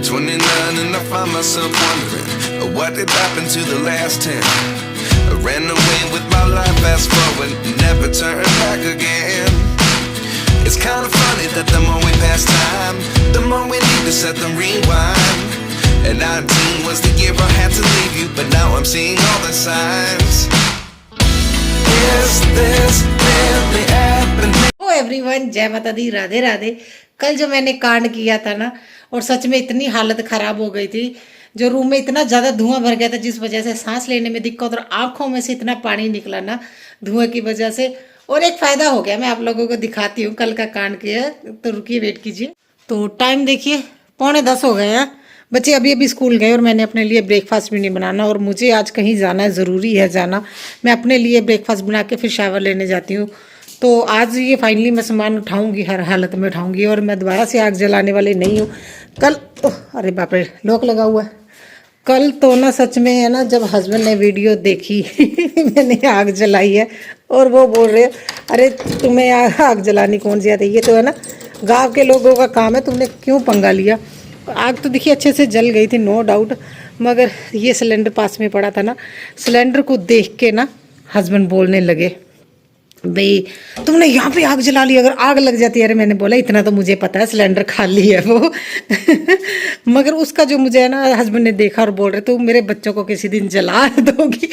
29 and I find myself wondering what did happen to the last 10. I ran away with my life, fast forward, never turn back again. It's kind of funny that the more we pass time, the more we need to set them rewind. And 19 was the year I had to leave you, but now I'm seeing all the signs. Is this really happening? Oh everyone, जय माता दी, राधे राधे। कल जो मैंने कांड किया था ना, और सच में इतनी हालत खराब हो गई थी, जो रूम में इतना ज़्यादा धुआं भर गया था जिस वजह से सांस लेने में दिक्कत और आंखों में से इतना पानी निकला ना धुएं की वजह से। और एक फ़ायदा हो गया, मैं आप लोगों को दिखाती हूँ कल का कांड किया, तो रुकिए वेट कीजिए। तो टाइम देखिए 9:45 हो गए हैं, बच्चे अभी अभी स्कूल गए और मैंने अपने लिए ब्रेकफास्ट भी नहीं बनाना, और मुझे आज कहीं जाना है, ज़रूरी है जाना। मैं अपने लिए ब्रेकफास्ट बना के फिर शावर लेने जाती हूँ। तो आज ये फाइनली मैं सामान उठाऊंगी, हर हालत में उठाऊंगी, और मैं दोबारा से आग जलाने वाली नहीं हूँ। कल अरे बाप रे, लॉक लगा हुआ है। कल तो ना सच में है ना, जब हस्बैंड ने वीडियो देखी मैंने आग जलाई है, और वो बोल रहे अरे तुम्हें आग जलानी कौन सी आती है, ये तो है ना गांव के लोगों का काम है, तुमने क्यों पंगा लिया। आग तो देखिए अच्छे से जल गई थी, नो डाउट, मगर ये सिलेंडर पास में पड़ा था ना, सिलेंडर को देख के ना हस्बैंड बोलने लगे भाई तुमने यहाँ पे आग जला ली, अगर आग लग जाती है। अरे मैंने बोला इतना तो मुझे पता है, सिलेंडर खाली है वो मगर उसका जो मुझे है ना, हस्बैंड ने देखा और बोल रहे तू मेरे बच्चों को किसी दिन जला दोगी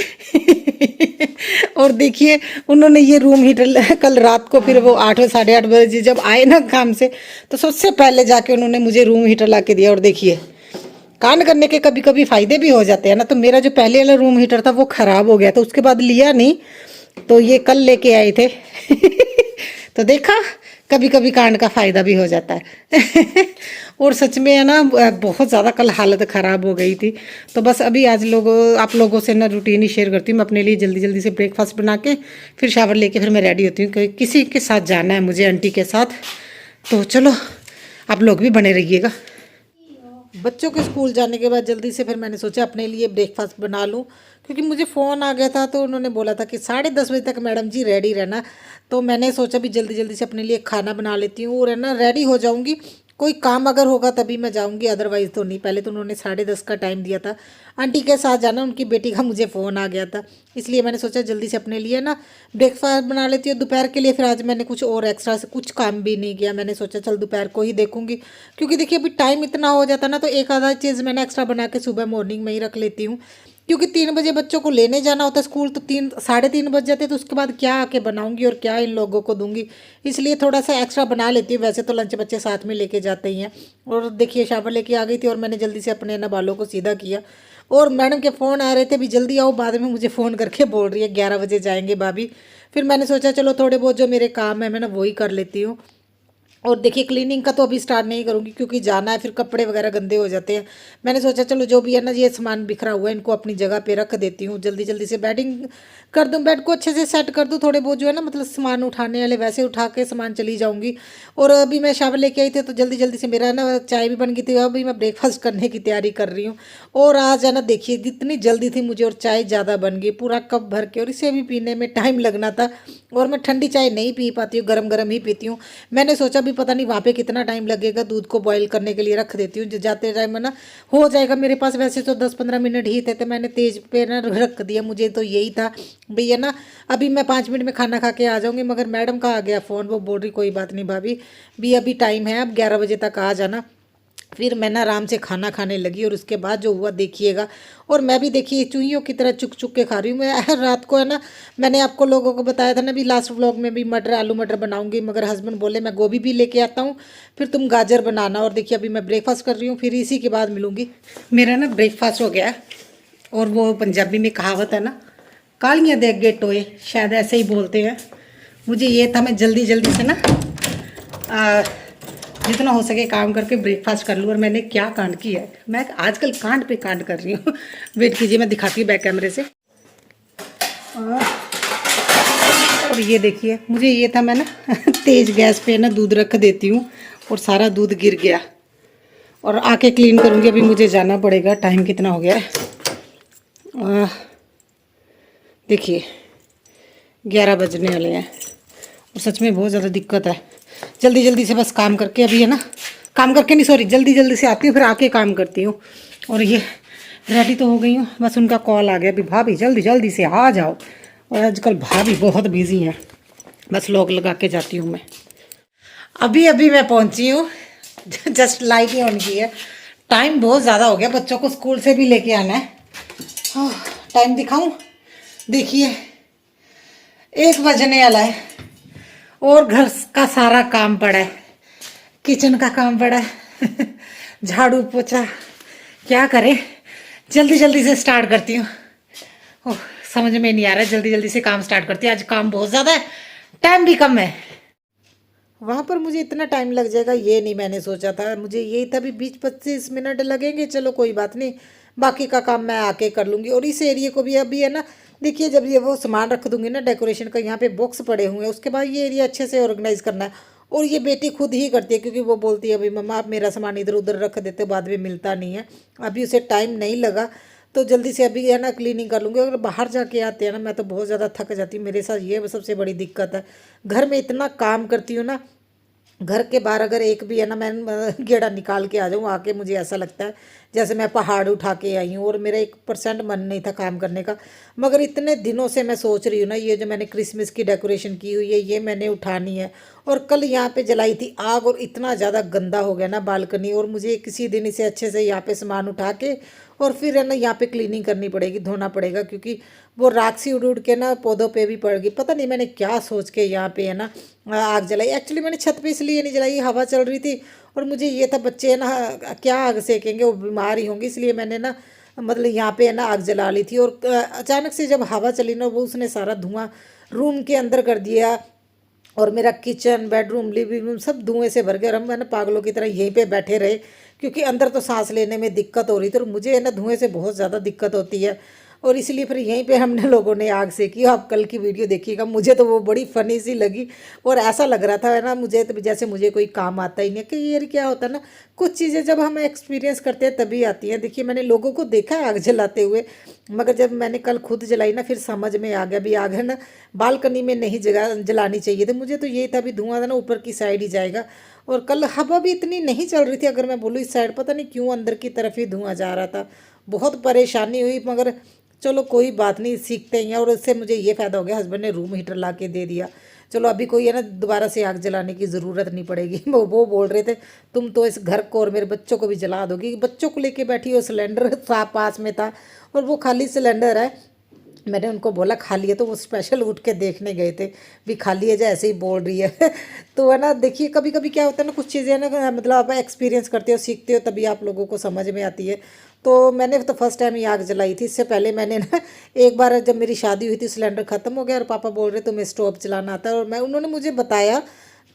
और देखिए उन्होंने ये रूम हीटर कल रात को, फिर वो 8 साढ़े 8 बजे जब आए ना काम से, तो सबसे पहले जाके उन्होंने मुझे रूम हीटर ला के दिया। और देखिए कांड करने के कभी कभी फायदे भी हो जाते हैं ना। तो मेरा जो पहले वाला रूम हीटर था वो खराब हो गया था, उसके बाद लिया नहीं, तो ये कल लेके आए थे तो देखा कभी कभी कांड का फ़ायदा भी हो जाता है और सच में है ना, बहुत ज़्यादा कल हालत ख़राब हो गई थी। तो बस अभी आज आप लोगों से ना रूटीन ही शेयर करती हूँ। मैं अपने लिए जल्दी जल्दी से ब्रेकफास्ट बना के फिर शावर लेके फिर मैं रेडी होती हूँ, क्योंकि किसी के साथ जाना है मुझे, आंटी के साथ। तो चलो आप लोग भी बने रहिएगा। बच्चों के स्कूल जाने के बाद जल्दी से फिर मैंने सोचा अपने लिए ब्रेकफास्ट बना लूं, क्योंकि मुझे फ़ोन आ गया था, तो उन्होंने बोला था कि 10:30 बजे तक मैडम जी रेडी रहना। तो मैंने सोचा भी जल्दी जल्दी से अपने लिए खाना बना लेती हूँ और है ना रेडी हो जाऊँगी। कोई काम अगर होगा तभी मैं जाऊँगी, अदरवाइज़ तो नहीं। पहले तो उन्होंने 10:30 का टाइम दिया था, आंटी के साथ जाना, उनकी बेटी का मुझे फ़ोन आ गया था, इसलिए मैंने सोचा जल्दी से अपने लिए ना ब्रेकफास्ट बना लेती हूँ। दोपहर के लिए फिर आज मैंने कुछ और एक्स्ट्रा से कुछ काम भी नहीं किया, मैंने सोचा चल दोपहर को ही देखूँगी, क्योंकि देखिए अभी टाइम इतना हो जाता ना, तो एक आधा चीज़ मैंने एक्स्ट्रा बना के सुबह मॉर्निंग में ही रख लेती हूँ, क्योंकि 3 बजे बच्चों को लेने जाना होता है स्कूल, तो 3 साढ़े 3 बज जाते, तो उसके बाद क्या आके बनाऊंगी और क्या इन लोगों को दूंगी, इसलिए थोड़ा सा एक्स्ट्रा बना लेती हूँ। वैसे तो लंच बच्चे साथ में लेके जाते ही हैं। और देखिए शावर लेके आ गई थी और मैंने जल्दी से अपने ना बालों को सीधा किया, और मैडम के फ़ोन आ रहे थे भी जल्दी आओ, बाद में मुझे फ़ोन करके बोल रही है 11 बजे जाएंगे भाभी। फिर मैंने सोचा चलो थोड़े बहुत जो मेरे काम है मैं ना वही कर लेती हूँ। और देखिए क्लीनिंग का तो अभी स्टार्ट नहीं करूँगी, क्योंकि जाना है, फिर कपड़े वगैरह गंदे हो जाते हैं। मैंने सोचा चलो जो भी है ना, ये सामान बिखरा हुआ है इनको अपनी जगह पे रख देती हूँ, जल्दी जल्दी से बेडिंग कर दूँ, बेड को अच्छे से सेट कर दूँ, थोड़े बहुत जो है ना मतलब सामान उठाने वाले वैसे उठा के सामान चली जाऊँगी। और अभी मैं शावर लेके आई थी, तो जल्दी जल्दी से मेरा ना चाय भी बन गई थी, अभी मैं ब्रेकफास्ट करने की तैयारी कर रही हूँ। और आज है ना देखिए जितनी जल्दी थी मुझे, और चाय ज़्यादा बन गई पूरा कप भर के, और इसे भी पीने में टाइम लगना था, और मैं ठंडी चाय नहीं पी पाती हूँ, गर्म गर्म ही पीती हूँ। मैंने सोचा भी पता नहीं वहाँ पे कितना टाइम लगेगा, दूध को बॉईल करने के लिए रख देती हूँ, जाते टाइम ना हो जाएगा मेरे पास। वैसे तो 10-15 मिनट ही थे, तो मैंने तेज पे ना रख दिया, मुझे तो यही था भैया ना अभी मैं 5 मिनट में खाना खा के आ जाऊँगी। मगर मैडम का आ गया फ़ोन, वो बोल रही कोई बात नहीं भाभी, भी अभी टाइम है, अब 11 बजे तक आ जाना। फिर मैं ना आराम से खाना खाने लगी, और उसके बाद जो हुआ देखिएगा। और मैं भी देखिए चूहियों की तरह चुक चुक के खा रही हूँ। मैं रात को है ना, मैंने आपको लोगों को बताया था ना भी लास्ट व्लॉग में भी मटर आलू मटर बनाऊंगी, मगर हस्बैंड बोले मैं गोभी भी लेके आता हूँ, फिर तुम गाजर बनाना। और देखिए अभी मैं ब्रेकफास्ट कर रही हूँ, फिर इसी के बाद मिलूँगी। मेरा ना ब्रेकफास्ट हो गया, और वो पंजाबी में कहावत है ना, कालियाँ दे अगे टोए, शायद ऐसे ही बोलते हैं। मुझे ये था मैं जल्दी जल्दी से ना जितना हो सके काम करके ब्रेकफास्ट कर लूँ। और मैंने क्या कांड किया है, मैं आजकल कांड पे कांड कर रही हूँ वेट कीजिए मैं दिखाती हूँ बैक कैमरे से। और ये देखिए मुझे ये था मैं ना तेज़ गैस पे ना दूध रख देती हूँ, और सारा दूध गिर गया, और आके क्लीन करूँगी। अभी मुझे जाना पड़ेगा, टाइम कितना हो गया है, देखिए 11 बजने वाले हैं, और सच में बहुत ज़्यादा दिक्कत है। जल्दी जल्दी से बस काम करके अभी है ना काम करके नहीं, सॉरी, जल्दी जल्दी से आती हूँ, फिर आके काम करती हूँ। और ये रेडी तो हो गई हूँ, बस उनका कॉल आ गया, अभी भाभी जल्दी जल्दी से आ जाओ। और आजकल भाभी बहुत बिजी है, बस लॉक लगा के जाती हूँ मैं। अभी अभी मैं पहुँची हूँ, जस्ट लाइट ही ऑन की है। टाइम बहुत ज़्यादा हो गया, बच्चों को स्कूल से भी लेके आना है। टाइम दिखाऊं, देखिए 1 बजने वाला है और घर का सारा काम पड़ा है, किचन का काम पड़ा है, झाड़ू पोछा, क्या करें। जल्दी जल्दी से स्टार्ट करती हूँ। ओह, समझ में नहीं आ रहा है, जल्दी जल्दी से काम स्टार्ट करती हूँ। आज काम बहुत ज़्यादा है, टाइम भी कम है। वहाँ पर मुझे इतना टाइम लग जाएगा ये नहीं मैंने सोचा था, मुझे यही था भी 20-25 मिनट लगेंगे, चलो कोई बात नहीं, बाकी का काम मैं आके कर लूँगी। और इस एरिया को भी अभी है ना, देखिए जब ये वो सामान रख दूँगी ना डेकोरेशन का, यहाँ पे बॉक्स पड़े हुए हैं, उसके बाद ये एरिया अच्छे से ऑर्गेनाइज करना है। और ये बेटी खुद ही करती है, क्योंकि वो बोलती है अभी मम्मा आप मेरा सामान इधर उधर रख देते, बाद में मिलता नहीं है। अभी उसे टाइम नहीं लगा, तो जल्दी से अभी है ना क्लीनिंग कर लूँगी। अगर बाहर जाके आते हैं ना, मैं तो बहुत ज़्यादा थक जाती हूँ, मेरे साथ ये सबसे बड़ी दिक्कत है। घर में इतना काम करती हूँ ना, घर के बाहर अगर एक भी है ना मैं गेड़ा निकाल के आ जाऊँ, आके मुझे ऐसा लगता है जैसे मैं पहाड़ उठा के आई हूँ। और मेरा 1% मन नहीं था काम करने का, मगर इतने दिनों से मैं सोच रही हूँ ना, ये जो मैंने क्रिसमस की डेकोरेशन की हुई है ये मैंने उठानी है। और कल यहाँ पे जलाई थी आग, और इतना ज़्यादा गंदा हो गया ना बालकनी, और मुझे किसी दिन इसे अच्छे से यहाँ पे सामान उठा के और फिर है ना यहाँ पे क्लीनिंग करनी पड़ेगी, धोना पड़ेगा, क्योंकि वो राख सी उड़ उड़ के ना पौधों पे भी पड़ गई। पता नहीं मैंने क्या सोच के यहाँ पे है ना आग जलाई। एक्चुअली मैंने छत पे इसलिए नहीं जलाई, हवा चल रही थी और मुझे ये था बच्चे है ना क्या आग सेकेंगे, वो बीमार ही होंगे, इसलिए मैंने ना मतलब यहाँ पे है ना आग जला ली थी। और अचानक से जब हवा चली ना, वो उसने सारा धुआं रूम के अंदर कर दिया, और मेरा किचन, बेडरूम, लिविंग रूम सब धुएं से भर गया। और हम है ना पागलों की तरह यहीं पे बैठे रहे, क्योंकि अंदर तो सांस लेने में दिक्कत हो रही थी, और मुझे है ना धुएं से बहुत ज़्यादा दिक्कत होती है। और इसलिए फिर यहीं पे हमने लोगों ने आग सेकी। आप कल की वीडियो देखिएगा, मुझे तो वो बड़ी फ़नी सी लगी, और ऐसा लग रहा था है ना मुझे तो जैसे मुझे कोई काम आता ही नहीं है। कि ये क्या होता है ना, कुछ चीज़ें जब हम एक्सपीरियंस करते हैं तभी आती हैं। देखिए मैंने लोगों को देखा है आग जलाते हुए, मगर जब मैंने कल खुद जलाई ना, फिर समझ में आ गया भी आग है ना बालकनी में नहीं जलानी चाहिए थी। मुझे तो यही था भी धुआं था ना ऊपर की साइड ही जाएगा। और कल हवा भी इतनी नहीं चल रही थी, अगर मैं बोलूँ इस साइड पता नहीं क्यों अंदर की तरफ ही धुआं जा रहा था, बहुत परेशानी हुई। मगर चलो कोई बात नहीं, सीखते ही हैं। और उससे मुझे ये फ़ायदा हो गया, हस्बैंड ने रूम हीटर ला के दे दिया। चलो अभी कोई है ना दोबारा से आग जलाने की ज़रूरत नहीं पड़ेगी। वो बोल रहे थे तुम तो इस घर को और मेरे बच्चों को भी जला दोगी। बच्चों को लेके बैठी हो, सिलेंडर था पास में था, और वो खाली सिलेंडर है। मैंने उनको बोला खाली है, तो वो स्पेशल उठ के देखने गए थे भी खाली है, जैसे ही बोल रही है। तो है ना देखिए कभी कभी क्या होता है ना, कुछ चीज़ें ना मतलब आप एक्सपीरियंस करते हो, सीखते हो, तभी आप लोगों को समझ में आती है। तो मैंने तो फर्स्ट टाइम ही आग जलाई थी। इससे पहले मैंने ना एक बार जब मेरी शादी हुई थी, सिलेंडर ख़त्म हो गया और पापा बोल रहे तुम्हें स्टोव चलाना आता है, और उन्होंने मुझे बताया,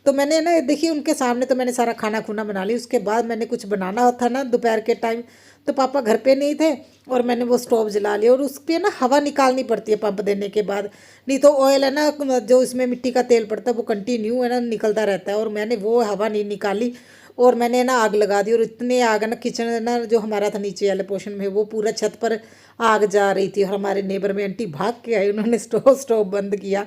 तो मैंने ना देखिए उनके सामने तो मैंने सारा खाना खुना बना लिया। उसके बाद मैंने कुछ बनाना था ना दोपहर के टाइम, तो पापा घर पे नहीं थे, और मैंने वो स्टोव जला लिया। और उस पर ना हवा निकालनी पड़ती है पंप देने के बाद, नहीं तो ऑयल है ना जो इसमें मिट्टी का तेल पड़ता है वो कंटिन्यू है ना निकलता रहता है। और मैंने वो हवा नहीं निकाली, और मैंने ना आग लगा दी। और इतने आग ना किचन ना जो हमारा था नीचे वाले पोर्शन में, वो पूरा छत पर आग जा रही थी। और हमारे नेबर में आंटी भाग के आई, उन्होंने स्टोव बंद किया,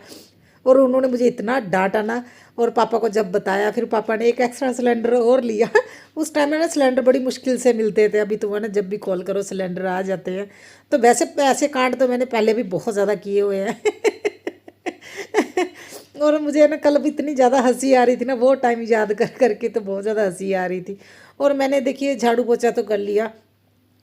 और उन्होंने मुझे इतना डांटा ना। और पापा को जब बताया, फिर पापा ने एक एक्स्ट्रा सिलेंडर और लिया। उस टाइम में ना सिलेंडर बड़ी मुश्किल से मिलते थे, अभी तो है ना जब भी कॉल करो सिलेंडर आ जाते हैं। तो वैसे ऐसे कांड तो मैंने पहले भी बहुत ज़्यादा किए हुए हैं। और मुझे ना कल भी इतनी ज़्यादा हंसी आ रही थी ना, वो टाइम याद कर करके तो बहुत ज़्यादा हंसी आ रही थी। और मैंने देखिए झाड़ू पोछा तो कर लिया,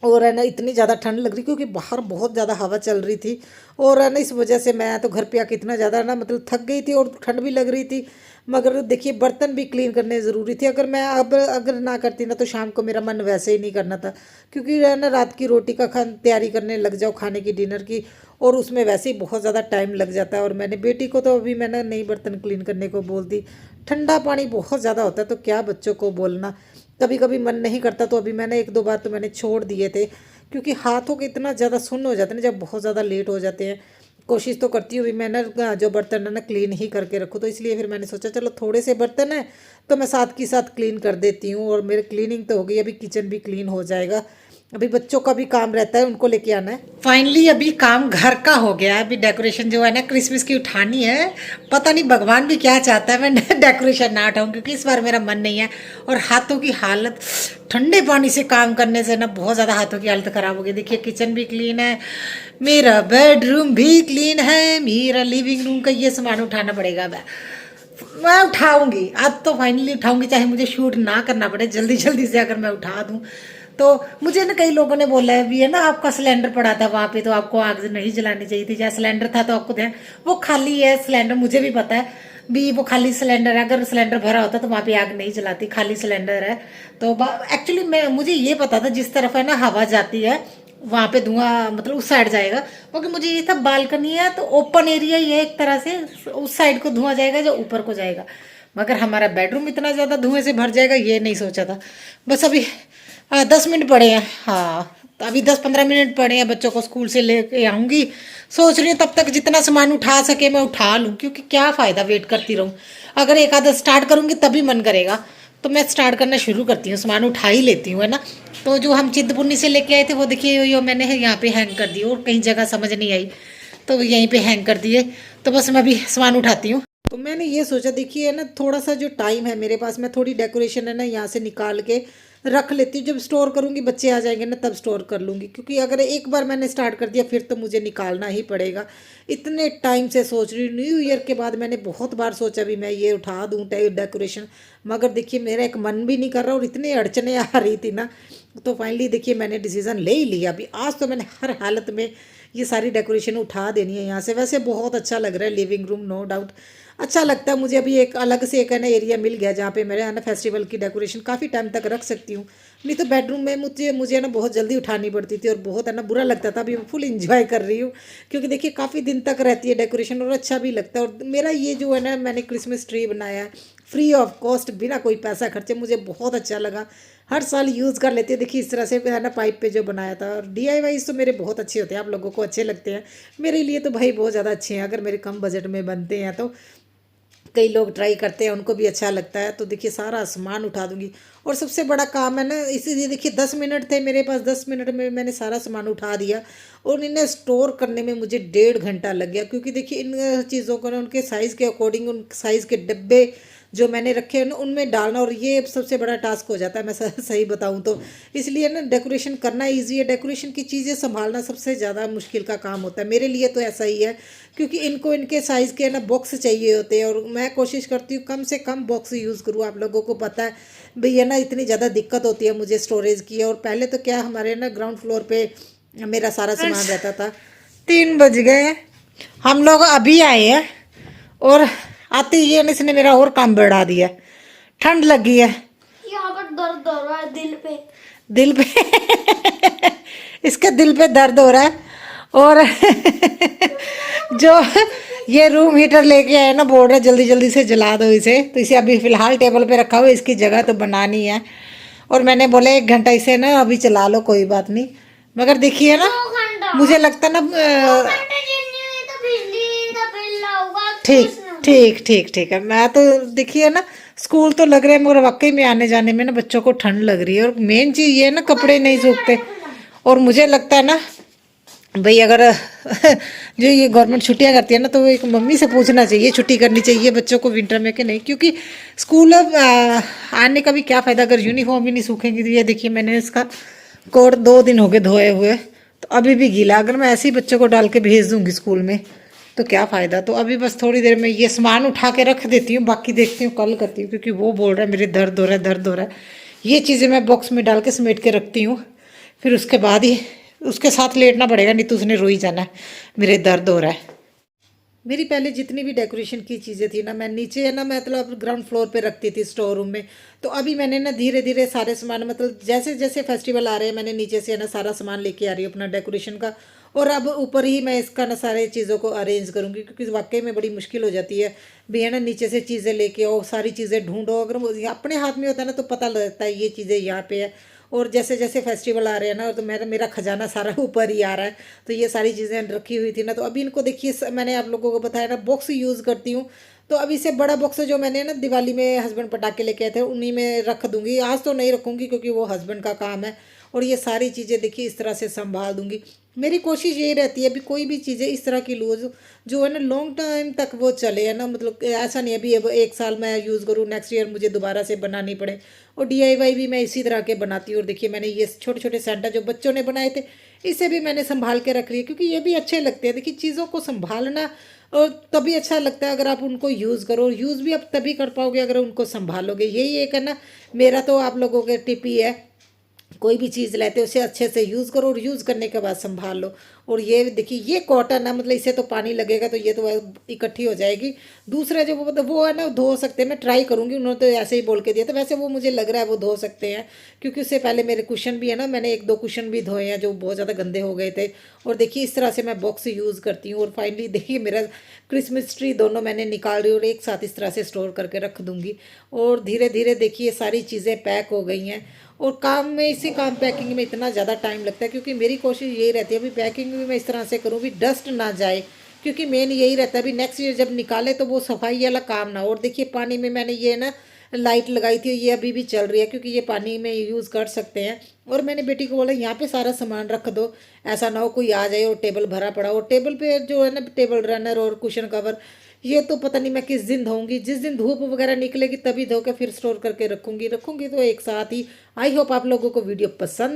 और है ना इतनी ज़्यादा ठंड लग रही, क्योंकि बाहर बहुत ज़्यादा हवा चल रही थी। और है ना इस वजह से मैं तो घर पे आके इतना ज़्यादा ना मतलब थक गई थी, और ठंड भी लग रही थी। मगर देखिए बर्तन भी क्लीन करने ज़रूरी थे, अगर मैं अब अगर ना करती ना, तो शाम को मेरा मन वैसे ही नहीं करना था, क्योंकि है ना रात की रोटी का तैयारी करने लग जाओ, खाने की, डिनर की, और उसमें वैसे ही बहुत ज़्यादा टाइम लग जाता है। और मैंने बेटी को तो अभी मैंने नहीं बर्तन क्लीन करने को बोल दी, ठंडा पानी बहुत ज़्यादा होता है, तो क्या बच्चों को बोलना, कभी कभी मन नहीं करता। तो अभी मैंने 1-2 बार तो मैंने छोड़ दिए थे, क्योंकि हाथों के इतना ज़्यादा सुन्न हो जाते हैं ना जब बहुत ज़्यादा लेट हो जाते हैं। कोशिश तो करती हूँ भी मैं ना जो बर्तन है ना क्लीन ही करके रखूँ, तो इसलिए फिर मैंने सोचा चलो थोड़े से बर्तन हैं तो मैं साथ की साथ क्लीन कर देती हूँ। और मेरी क्लीनिंग तो हो गई, अभी किचन भी क्लीन हो जाएगा। अभी बच्चों का भी काम रहता है, उनको लेके आना है। फाइनली अभी काम घर का हो गया है। अभी डेकोरेशन जो है ना क्रिसमस की उठानी है। पता नहीं भगवान भी क्या चाहता है मैं डेकोरेशन ना उठाऊं, क्योंकि इस बार मेरा मन नहीं है। और हाथों की हालत, ठंडे पानी से काम करने से ना बहुत ज़्यादा हाथों की हालत ख़राब हो गई। देखिए किचन भी क्लीन है, मेरा बेडरूम भी क्लीन है, मेरा लिविंग रूम का ये सामान उठाना पड़ेगा। मैं उठाऊंगी आज तो, फाइनली उठाऊंगी, चाहे मुझे शूट ना करना पड़े, जल्दी जल्दी से अगर मैं उठा दूं तो। मुझे ना कई लोगों ने बोला है भी है ना, आपका सिलेंडर पड़ा था वहाँ पे तो आपको आग नहीं जलानी चाहिए थी, जहाँ सिलेंडर था तो आपको ध्यान, वो खाली है सिलेंडर, मुझे भी पता है भी वो खाली सिलेंडर है। अगर सिलेंडर भरा होता तो वहाँ पे आग नहीं जलाती, खाली सिलेंडर है तो। एक्चुअली मैं, मुझे ये पता था जिस तरफ है ना हवा जाती है वहाँ पे धुआं मतलब उस साइड जाएगा, क्योंकि मुझे ये था बालकनी है तो ओपन एरिया ही है एक तरह से, उस साइड को धुआं जाएगा जो ऊपर को जाएगा। मगर हमारा बेडरूम इतना ज़्यादा धुएं से भर जाएगा ये नहीं सोचा था। बस अभी 10 मिनट पड़े हैं, हाँ तो अभी 10-15 मिनट पड़े हैं, बच्चों को स्कूल से लेके आऊँगी। सोच रही हूँ तब तक जितना सामान उठा सके मैं उठा लूँ, क्योंकि क्या फ़ायदा वेट करती रहूँ। अगर एक आधा स्टार्ट करूँगी तभी मन करेगा, तो मैं स्टार्ट करना शुरू करती हूँ, सामान उठा ही लेती हूँ, है ना। तो जो हम चिंतपूर्णी से लेके आए थे वो देखिए यो मैंने यहाँ पे हैंग कर दिए, और कहीं जगह समझ नहीं आई तो यहीं पे हैंग कर दिए। तो बस मैं अभी सामान उठाती हूँ। तो मैंने ये सोचा, देखिए है ना, थोड़ा सा जो टाइम है मेरे पास, मैं थोड़ी डेकोरेशन है ना यहाँ से निकाल के रख लेती हूँ। जब स्टोर करूँगी बच्चे आ जाएंगे ना तब स्टोर कर लूँगी, क्योंकि अगर एक बार मैंने स्टार्ट कर दिया फिर तो मुझे निकालना ही पड़ेगा। इतने टाइम से सोच रही हूँ, न्यू ईयर के बाद मैंने बहुत बार सोचा भी मैं ये उठा दूँ डेकोरेशन, मगर देखिए मेरा एक मन भी नहीं कर रहा और इतनी अड़चने आ रही थी ना। तो फाइनली देखिए मैंने डिसीज़न ले ही लिया अभी, आज तो मैंने हर हालत में ये सारी डेकोरेशन उठा देनी है यहाँ से। वैसे बहुत अच्छा लग रहा है लिविंग रूम, नो डाउट अच्छा लगता है मुझे। अभी एक अलग से एक है ना एरिया मिल गया जहाँ पे मेरे है ना फेस्टिवल की डेकोरेशन काफ़ी टाइम तक रख सकती हूँ। नहीं तो बेडरूम में मुझे ना बहुत जल्दी उठानी पड़ती थी और बहुत है ना बुरा लगता था। अभी मैं फुल इंजॉय कर रही हूँ, क्योंकि देखिए काफ़ी दिन तक रहती है डेकोरेशन और अच्छा भी लगता है। और मेरा ये जो है ना मैंने क्रिसमस ट्री बनाया है फ्री ऑफ कॉस्ट, बिना कोई पैसा खर्चे, मुझे बहुत अच्छा लगा। हर साल यूज़ कर लेते हैं। देखिए इस तरह से है ना पाइप पे जो बनाया था। और DIY तो मेरे बहुत अच्छे होते हैं, आप लोगों को अच्छे लगते हैं, मेरे लिए तो भाई बहुत ज़्यादा अच्छे हैं। अगर मेरे कम बजट में बनते हैं तो कई लोग ट्राई करते हैं, उनको भी अच्छा लगता है। तो देखिए सारा सामान उठा दूंगी। और सबसे बड़ा काम है ना, इसीलिए देखिए 10 मिनट थे मेरे पास, 10 मिनट में मैंने सारा सामान उठा दिया। और इन्हें स्टोर करने में मुझे 1.5 घंटा लग गया, क्योंकि देखिए इन चीज़ों को ना उनके साइज़ के अकॉर्डिंग, उन साइज़ के डब्बे जो मैंने रखे हैं ना उनमें डालना, और ये सबसे बड़ा टास्क हो जाता है मैं सही बताऊं तो। इसलिए ना डेकोरेशन करना इजी है, डेकोरेशन की चीज़ें संभालना सबसे ज़्यादा मुश्किल का काम होता है मेरे लिए तो ऐसा ही है, क्योंकि इनको इनके साइज़ के ना बॉक्स चाहिए होते हैं। और मैं कोशिश करती हूँ कम से कम बॉक्स यूज़ करूँ। आप लोगों को पता है भैया ना इतनी ज़्यादा दिक्कत होती है मुझे स्टोरेज की। और पहले तो क्या हमारे ना ग्राउंड फ्लोर पे मेरा सारा सामान रहता था। 3 बज गए, हम लोग अभी आए हैं और आते ही इसने मेरा और काम बढ़ा दिया। ठंड लगी है, यहाँ पर दर्द हो रहा है दिल पे इसके दिल पे दर्द हो रहा है। और जो ये रूम हीटर लेके आए ना बोल रहा है जल्दी जल्दी से जला दो इसे, तो इसे अभी फ़िलहाल टेबल पे रखा हुआ है, इसकी जगह तो बनानी है। और मैंने बोला 1 घंटा इसे ना अभी चला लो, कोई बात नहीं। मगर देखिए ना, 2 घंटा मुझे लगता ना 2 घंटे जितनी हुई तो बिजली का बिल आऊगा। ठीक ठीक ठीक ठीक है। मैं तो देखिए ना स्कूल तो लग रहा है, मगर वाकई में आने जाने में ना बच्चों को ठंड लग रही है। और मेन चीज़ ये है ना कपड़े नहीं सूखते। और मुझे लगता है ना भाई अगर जो ये गवर्नमेंट छुट्टियां करती है ना, तो एक मम्मी से पूछना चाहिए छुट्टी करनी चाहिए बच्चों को विंटर में कि नहीं, क्योंकि स्कूल अब आने का भी क्या फ़ायदा अगर यूनिफॉर्म भी नहीं सूखेंगी। तो ये देखिए मैंने इसका कोट 2 दिन हो गए धोए हुए, तो अभी भी गीला। अगर मैं ऐसे ही बच्चों को डाल के भेज दूँगी स्कूल में तो क्या फ़ायदा। तो अभी बस थोड़ी देर में ये सामान उठा के रख देती हूँ, बाकी देखती हूँ कल करती हूँ, क्योंकि वो बोल रहा है मेरे दर्द हो रहा है, दर्द हो रहा है। ये चीज़ें मैं बॉक्स में डाल के समेट के रखती हूँ, फिर उसके बाद ही उसके साथ लेटना पड़ेगा, नहीं तो उसने रो ही जाना है मेरे दर्द हो रहा है। मेरी पहले जितनी भी डेकोरेशन की चीज़ें थी ना, मैं नीचे है ना मतलब ग्राउंड फ्लोर पे रखती थी स्टोर रूम में। तो अभी मैंने ना धीरे धीरे सारे सामान मतलब जैसे जैसे फेस्टिवल आ रहे हैं मैंने नीचे से है ना सारा सामान लेके आ रही हूँ अपना डेकोरेशन का। और अब ऊपर ही मैं इसका ना सारे चीज़ों को अरेंज करूँगी, क्योंकि वाकई में बड़ी मुश्किल हो जाती है भी है ना नीचे से चीज़ें लेके आओ, सारी चीज़ें ढूंढो। अगर वो अपने हाथ में होता है ना तो पता लगता है ये चीज़ें यहाँ पे है। और जैसे जैसे फेस्टिवल आ रहे हैं ना तो मेरा खजाना सारा ऊपर ही आ रहा है। तो ये सारी चीज़ें रखी हुई थी ना, तो अभी इनको देखिए मैंने आप लोगों को बताया ना बॉक्स यूज़ करती हूँ। तो अभी से बड़ा बॉक्स जो मैंने ना दिवाली में हस्बैंड पटाखे लेके आए थे उन्हीं में रख दूंगी। आज तो नहीं रखूँगी क्योंकि वो हस्बैंड का काम है, और ये सारी चीज़ें देखिए इस तरह से संभाल दूंगी। मेरी कोशिश यही रहती है अभी कोई भी चीज़ें इस तरह की लूँ जो है ना लॉन्ग टाइम तक वो चले, है ना, मतलब ऐसा नहीं अभी अब 1 साल मैं यूज़ करूँ नेक्स्ट ईयर मुझे दोबारा से बनानी पड़े। और DIY भी मैं इसी तरह के बनाती हूँ। और देखिए मैंने ये छोटे छोटे सेंटर जो बच्चों ने बनाए थे इसे भी मैंने संभाल के रख लिया, क्योंकि ये भी अच्छे लगते हैं। देखिए चीज़ों को संभालना और तभी अच्छा लगता है अगर आप उनको यूज़ करो, और यूज़ भी आप तभी कर पाओगे अगर उनको संभालोगे। यही एक है ना मेरा तो आप लोगों के टिप ही है, कोई भी चीज़ लेते हो उसे अच्छे से यूज़ करो और यूज़ करने के बाद संभाल लो। और ये देखिए ये कॉटन है, मतलब इसे तो पानी लगेगा तो ये तो इकट्ठी हो जाएगी। दूसरा जो मतलब वो है ना धो सकते हैं, मैं ट्राई करूँगी, उन्होंने तो ऐसे ही बोल के दिया था। वैसे वो मुझे लग रहा है वो धो सकते हैं, क्योंकि उससे पहले मेरे कुशन भी है ना, मैंने 1-2 कुशन भी धोए हैं जो बहुत ज़्यादा गंदे हो गए थे। और देखिए इस तरह से मैं बॉक्स यूज़ करती हूँ। और फाइनली देखिए मेरा क्रिसमस ट्री दोनों मैंने निकाल रही हूँ और एक साथ इस तरह से स्टोर करके रख दूँगी। और धीरे धीरे देखिए सारी चीज़ें पैक हो गई हैं। और काम में इसी काम पैकिंग में इतना ज़्यादा टाइम लगता है, क्योंकि मेरी कोशिश यही रहती है अभी पैकिंग भी मैं इस तरह से करूँ भी डस्ट ना जाए, क्योंकि मेन यही रहता है अभी नेक्स्ट ईयर जब निकाले तो वो सफाई वाला काम ना हो। और देखिए पानी में मैंने ये ना लाइट लगाई थी, ये अभी भी चल रही है क्योंकि ये पानी में यूज़ कर सकते हैं। और मैंने बेटी को बोला यहाँ पे सारा सामान रख दो, ऐसा ना हो कोई आ जाए और टेबल भरा पड़ा हो। टेबल पे जो है ना टेबल रनर और कुशन कवर ये तो पता नहीं मैं किस दिन धोऊंगी, जिस दिन धूप वगैरह निकलेगी तभी धो के फिर स्टोर करके रखूंगी तो एक साथ ही। आई होप आप लोगों को वीडियो पसंद